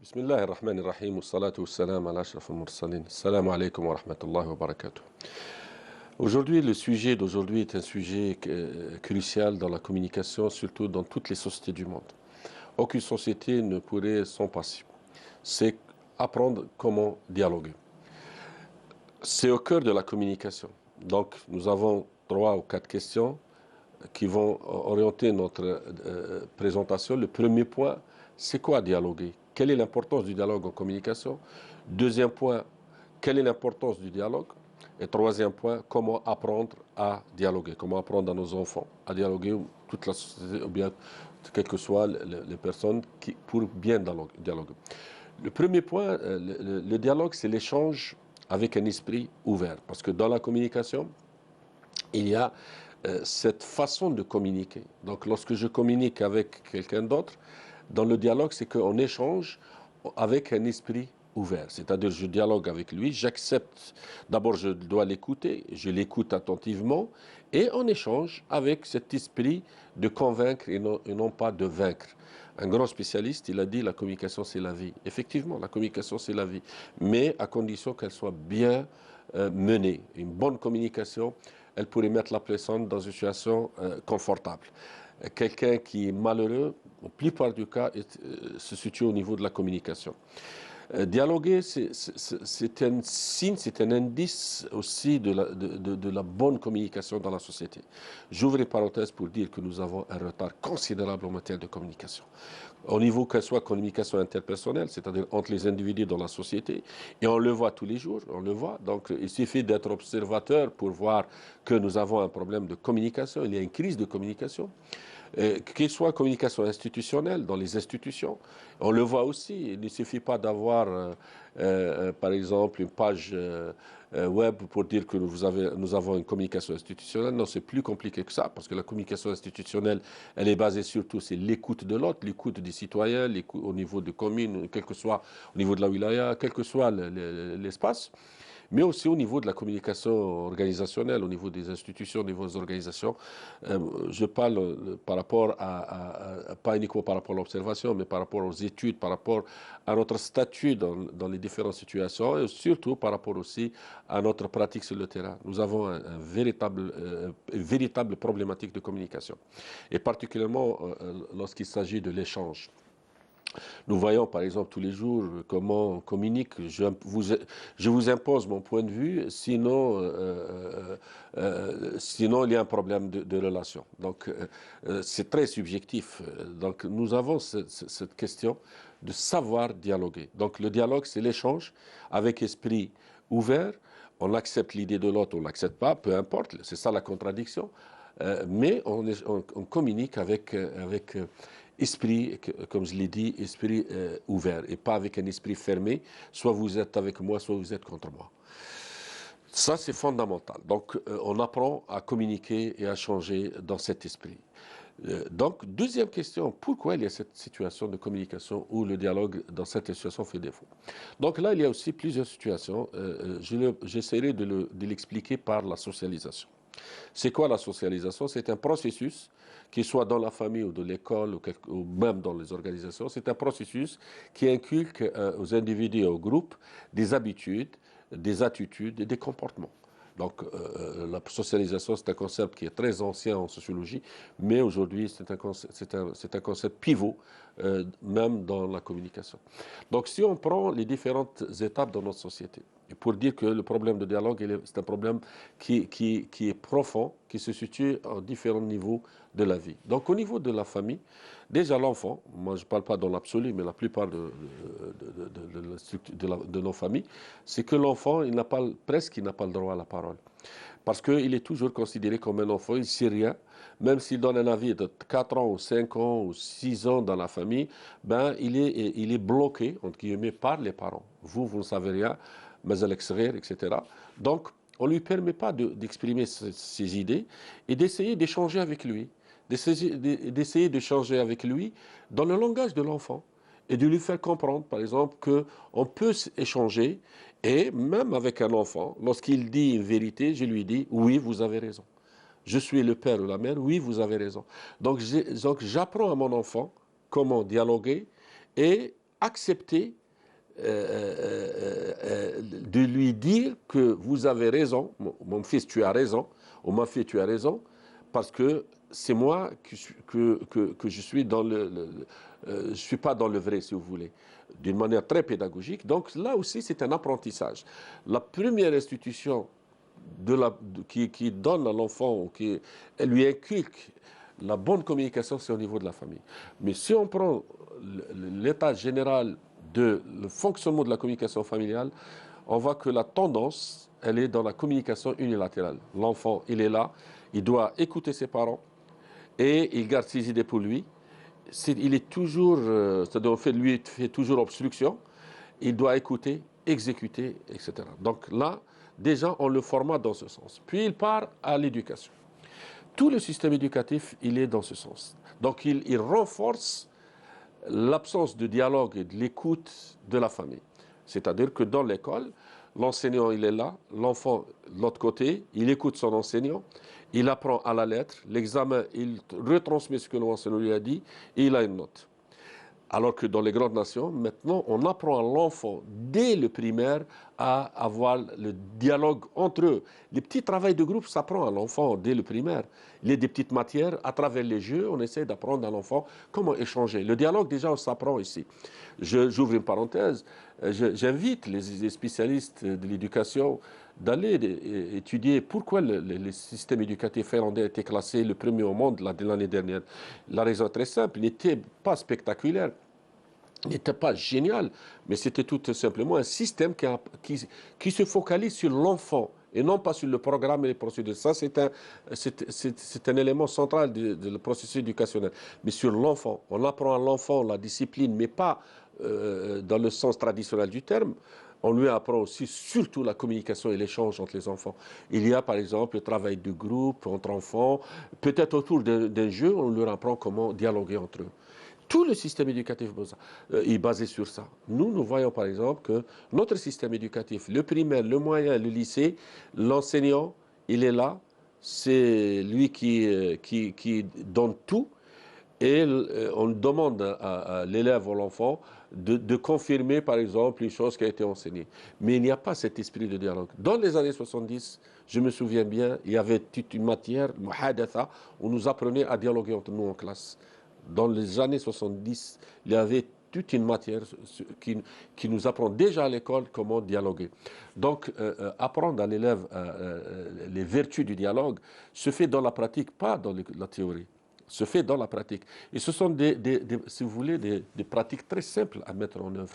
بسم الله الرحمن الرحيم والصلاة والسلام على أشرف المرسلين. Assalamu alaikum wa rahmatullahi wa barakatuh. Aujourd'hui, le sujet d'aujourd'hui est un sujet crucial dans la communication, surtout dans toutes les sociétés du monde. Aucune société ne pourrait s'en passer. C'est apprendre comment dialoguer. C'est au cœur de la communication. Donc, nous avons 3 ou 4 questions qui vont orienter notre présentation. Le premier point, c'est quoi dialoguer? Quelle est l'importance du dialogue en communication? Deuxième point, quelle est l'importance du dialogue? Et troisième point, comment apprendre à dialoguer? Comment apprendre à nos enfants à dialoguer, toute la société, ou bien quelles que soient les personnes pour bien dialoguer. Le premier point, le dialogue, c'est l'échange avec un esprit ouvert. Parce que dans la communication, il y a cette façon de communiquer. Donc lorsque je communique avec quelqu'un d'autre, dans le dialogue, c'est qu'on échange avec un esprit ouvert. C'est-à-dire je dialogue avec lui, j'accepte, d'abord je dois l'écouter, je l'écoute attentivement, et on échange avec cet esprit de convaincre et non pas de vaincre. Un grand spécialiste, il a dit la communication c'est la vie. Effectivement, la communication c'est la vie, mais à condition qu'elle soit bien menée. Une bonne communication, elle pourrait mettre la personne dans une situation confortable. Quelqu'un qui est malheureux, la plupart du cas, se situe au niveau de la communication. Dialoguer, c'est un signe, c'est un indice aussi de la bonne communication dans la société. J'ouvre une parenthèse pour dire que nous avons un retard considérable en matière de communication. Au niveau qu'elle soit communication interpersonnelle, c'est-à-dire entre les individus dans la société, et on le voit tous les jours, on le voit. Donc il suffit d'être observateur pour voir que nous avons un problème de communication, il y a une crise de communication. Qu'il soit communication institutionnelle dans les institutions, on le voit aussi. Il ne suffit pas d'avoir, par exemple, une page web pour dire que nous avons une communication institutionnelle. Non, c'est plus compliqué que ça, parce que la communication institutionnelle, elle est basée surtout sur l'écoute de l'autre, l'écoute des citoyens, au niveau des communes, quel que soit au niveau de la wilaya, quel que soit l'espace. Mais aussi au niveau de la communication organisationnelle, au niveau des institutions, au niveau des organisations. Je parle par rapport pas uniquement par rapport à l'observation, mais par rapport aux études, par rapport à notre statut dans les différentes situations, et surtout par rapport aussi à notre pratique sur le terrain. Nous avons une véritable problématique de communication, et particulièrement lorsqu'il s'agit de l'échange. Nous voyons par exemple tous les jours comment on communique. Je vous impose mon point de vue, sinon il y a un problème de relation. Donc c'est très subjectif. Donc nous avons cette question de savoir dialoguer. Donc le dialogue, c'est l'échange avec esprit ouvert. On accepte l'idée de l'autre, on ne l'accepte pas, peu importe, c'est ça la contradiction. Mais on communique avec esprit, comme je l'ai dit, esprit ouvert, et pas avec un esprit fermé. Soit vous êtes avec moi, soit vous êtes contre moi. Ça, c'est fondamental. Donc, on apprend à communiquer et à changer dans cet esprit. Donc, deuxième question, pourquoi il y a cette situation de communication où le dialogue dans cette situation fait défaut? Donc là, il y a aussi plusieurs situations. J'essaierai de l'expliquer par la socialisation. C'est quoi la socialisation? C'est un processus, qu'il soit dans la famille ou de l'école ou même dans les organisations, c'est un processus qui inculque aux individus et aux groupes des habitudes, des attitudes et des comportements. Donc la socialisation, c'est un concept qui est très ancien en sociologie, mais aujourd'hui c'est un concept pivot, même dans la communication. Donc si on prend les différentes étapes dans notre société, et pour dire que le problème de dialogue, c'est un problème qui est profond, qui se situe à différents niveaux de la vie. Donc au niveau de la famille, déjà l'enfant, moi je ne parle pas dans l'absolu, mais la plupart de nos familles, c'est que l'enfant, presque il n'a pas le droit à la parole. Parce qu'il est toujours considéré comme un enfant, il ne sait rien. Même s'il donne un avis de 4 ans ou 5 ans ou 6 ans dans la famille, ben, il est bloqué, entre guillemets, par les parents. Vous ne savez rien, mais à l'extérieur, etc. Donc, on ne lui permet pas d'exprimer ses idées et d'essayer d'échanger avec lui. D'essayer d'échanger avec lui dans le langage de l'enfant et de lui faire comprendre, par exemple, qu'on peut échanger. Et même avec un enfant, lorsqu'il dit une vérité, je lui dis, oui, vous avez raison. Je suis le père ou la mère, oui, vous avez raison. Donc j'apprends à mon enfant comment dialoguer et accepter de lui dire que vous avez raison, mon fils tu as raison, ou ma fille tu as raison, parce que c'est moi que je suis dans je suis pas dans le vrai, si vous voulez, d'une manière très pédagogique. Donc là aussi, c'est un apprentissage. La première institution qui donne à l'enfant, elle lui inculque la bonne communication, c'est au niveau de la famille. Mais si on prend l'état général le fonctionnement de la communication familiale, on voit que la tendance, elle est dans la communication unilatérale. L'enfant, il est là, il doit écouter ses parents et il garde ses idées pour lui. Il est toujours, c'est-à-dire lui fait toujours obstruction. Il doit écouter, exécuter, etc. Donc là, déjà, on le format dans ce sens. Puis il part à l'éducation. Tout le système éducatif, il est dans ce sens. Donc il renforce l'absence de dialogue et de l'écoute de la famille. C'est-à-dire que dans l'école, l'enseignant, il est là, l'enfant, de l'autre côté, il écoute son enseignant, il apprend à la lettre, l'examen, il retransmet ce que l'enseignant lui a dit, et il a une note. Alors que dans les grandes nations, maintenant, on apprend à l'enfant, dès le primaire, à avoir le dialogue entre eux. Les petits travaux de groupe s'apprend à l'enfant dès le primaire. Il y a des petites matières, à travers les jeux, on essaie d'apprendre à l'enfant comment échanger. Le dialogue, déjà, on s'apprend ici. J'ouvre une parenthèse. J'invite les spécialistes de l'éducation d'aller étudier pourquoi le système éducatif finlandais a été classé le premier au monde l'année dernière. La raison est très simple, il n'était pas spectaculaire, il n'était pas génial, mais c'était tout simplement un système qui se focalise sur l'enfant et non pas sur le programme et les procédures. Ça, c'est un élément central du processus éducationnel. Mais sur l'enfant, on apprend à l'enfant la discipline, mais pas dans le sens traditionnel du terme. On lui apprend aussi surtout la communication et l'échange entre les enfants. Il y a par exemple le travail de groupe entre enfants, peut-être autour d'un jeu, on leur apprend comment dialoguer entre eux. Tout le système éducatif est basé sur ça. Nous voyons par exemple que notre système éducatif, le primaire, le moyen, le lycée, l'enseignant, il est là, c'est lui qui donne tout. Et on demande à l'élève ou à l'enfant de confirmer, par exemple, une chose qui a été enseignée. Mais il n'y a pas cet esprit de dialogue. Dans les années 70, je me souviens bien, il y avait toute une matière, muhadatha, où on nous apprenait à dialoguer entre nous en classe. Dans les années 70, il y avait toute une matière qui nous apprend déjà à l'école comment dialoguer. Donc, apprendre à l'élève les vertus du dialogue se fait dans la pratique, pas dans la théorie. Se fait dans la pratique. Et ce sont, si vous voulez, des pratiques très simples à mettre en œuvre.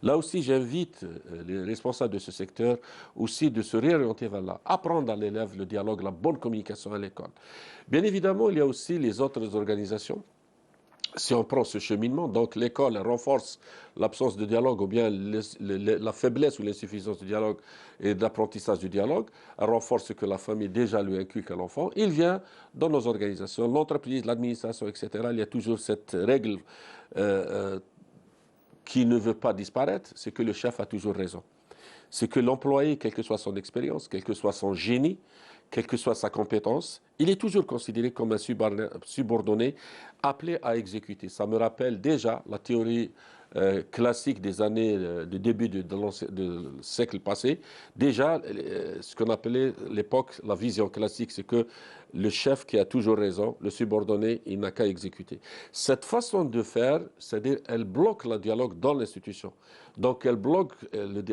Là aussi, j'invite les responsables de ce secteur aussi de se réorienter vers là. Apprendre à l'élève le dialogue, la bonne communication à l'école. Bien évidemment, il y a aussi les autres organisations. Si on prend ce cheminement, donc l'école renforce l'absence de dialogue ou bien la faiblesse ou l'insuffisance du dialogue et d'apprentissage du dialogue, elle renforce ce que la famille déjà lui inculque à l'enfant. Il vient dans nos organisations, l'entreprise, l'administration, etc. Il y a toujours cette règle qui ne veut pas disparaître, c'est que le chef a toujours raison. C'est que l'employé, quelle que soit son expérience, quel que soit son génie, quelle que soit sa compétence, il est toujours considéré comme un subordonné appelé à exécuter. Ça me rappelle déjà la théorie classique des années du début du siècle passé. Déjà, ce qu'on appelait l'époque, la vision classique, c'est que le chef qui a toujours raison, le subordonné, il n'a qu'à exécuter. Cette façon de faire, c'est-à-dire, elle bloque le dialogue dans l'institution. Donc, elle bloque, elle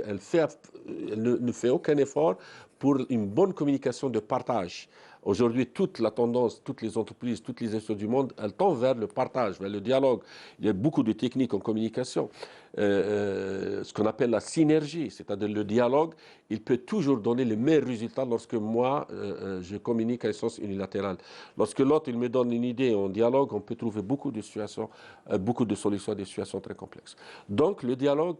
ne fait aucun effort pour une bonne communication de partage. Aujourd'hui, toute la tendance, toutes les entreprises, toutes les institutions du monde, elles tendent vers le partage, vers le dialogue. Il y a beaucoup de techniques en communication. Ce qu'on appelle la synergie, c'est-à-dire le dialogue, il peut toujours donner les meilleurs résultats lorsque moi, je communique à un sens unilatéral. Lorsque l'autre, il me donne une idée en dialogue, on peut trouver beaucoup de situations, beaucoup de solutions à des situations très complexes. Donc, le dialogue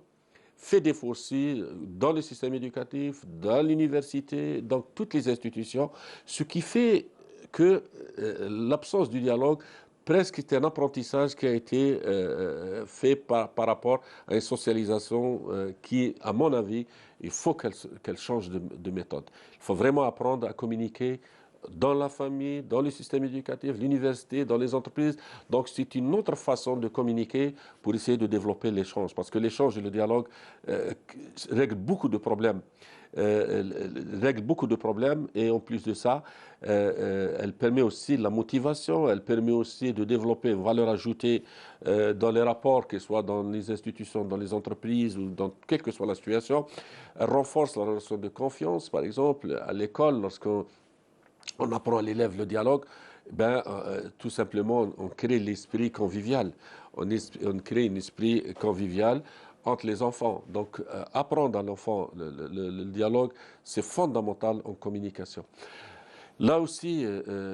fait défaut aussi dans le système éducatif, dans l'université, dans toutes les institutions, ce qui fait que l'absence du dialogue presque est un apprentissage qui a été fait par rapport à une socialisation qui, à mon avis, il faut qu'elle change de méthode. Il faut vraiment apprendre à communiquer dans la famille, dans le système éducatif, l'université, dans les entreprises. Donc c'est une autre façon de communiquer pour essayer de développer l'échange. Parce que l'échange et le dialogue règlent beaucoup de problèmes. Règle beaucoup de problèmes et en plus de ça, elle permet aussi la motivation, elle permet aussi de développer une valeur ajoutée dans les rapports, que ce soit dans les institutions, dans les entreprises ou dans quelle que soit la situation. Elle renforce la relation de confiance, par exemple, à l'école, lorsqu'on apprend à l'élève le dialogue, tout simplement, on crée l'esprit convivial. On crée un esprit convivial entre les enfants. Donc, apprendre à l'enfant le dialogue, c'est fondamental en communication. Là aussi,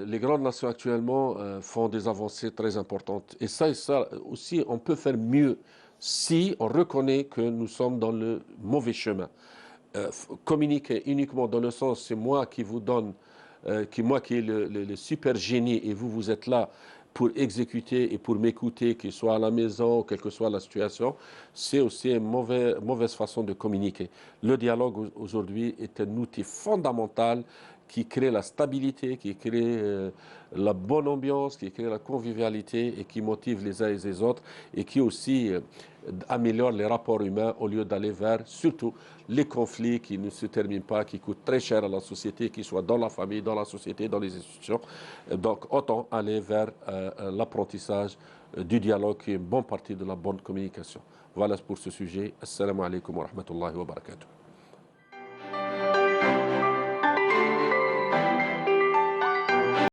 les grandes nations actuellement font des avancées très importantes. Et ça aussi, on peut faire mieux si on reconnaît que nous sommes dans le mauvais chemin. Communiquer uniquement dans le sens, c'est moi qui vous donne, moi qui est le super génie et vous êtes là pour exécuter et pour m'écouter, qu'il soit à la maison, quelle que soit la situation, c'est aussi une mauvaise façon de communiquer. Le dialogue aujourd'hui est un outil fondamental qui crée la stabilité, qui crée la bonne ambiance, qui crée la convivialité et qui motive les uns et les autres et qui aussi améliore les rapports humains au lieu d'aller vers surtout les conflits qui ne se terminent pas, qui coûtent très cher à la société, qu'ils soient dans la famille, dans la société, dans les institutions. Donc autant aller vers l'apprentissage du dialogue qui est une bonne partie de la bonne communication. Voilà pour ce sujet. Assalamu alaikum wa rahmatullahi wa barakatuh.